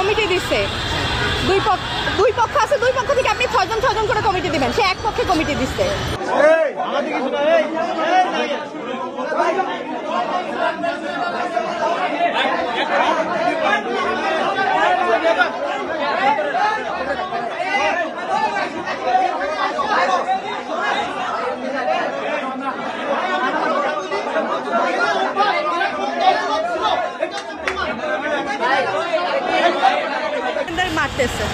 Committee দিচ্ছে, দুই পক্ষ আছে, দুই পক্ষ থেকে আপনি 6 জন করে কমিটি দিবেন, সে এক পক্ষে কমিটি দিচ্ছে। মারতেছে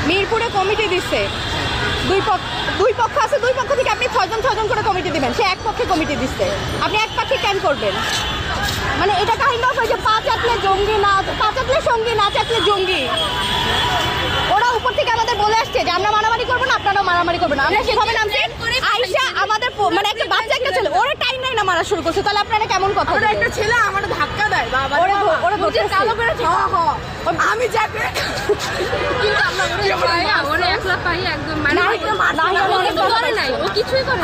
মিরপুরে কমিটি দিচ্ছে, দুই পক্ষ আছে, দুই পক্ষ থেকে আপনি 6 জন করে কমিটি দিবেন, সে এক পক্ষে কমিটি দিচ্ছে। আপনি এক পক্ষে কেন করবেন? মানে এটা কাহিনী অফ হয়েছে, পা চাটলে জঙ্গি না, পা চাটলে সঙ্গী, না চাটলে জঙ্গি। ওরা উপর থেকে আমাদের বলে আসছে যে আমরা মারামারি করবো না, আপনারাও মারামারি করবেন না। আমরা সেভাবে নামছি। আইসা আমাদের মানে একটা বাচ্চা একটা ছেলে, ওরা টাইম নাই না মারা শুরু করছে, তাহলে আপনারা কেমন কথা? একটা ছেলে আমার ধাক্কা দেয়, বাবা ওরা বলছে কালো করে আমি যাবে, কিন্তু আমরা ওরে একলা পাই একদম, মানে নাই ও কিছুই করে।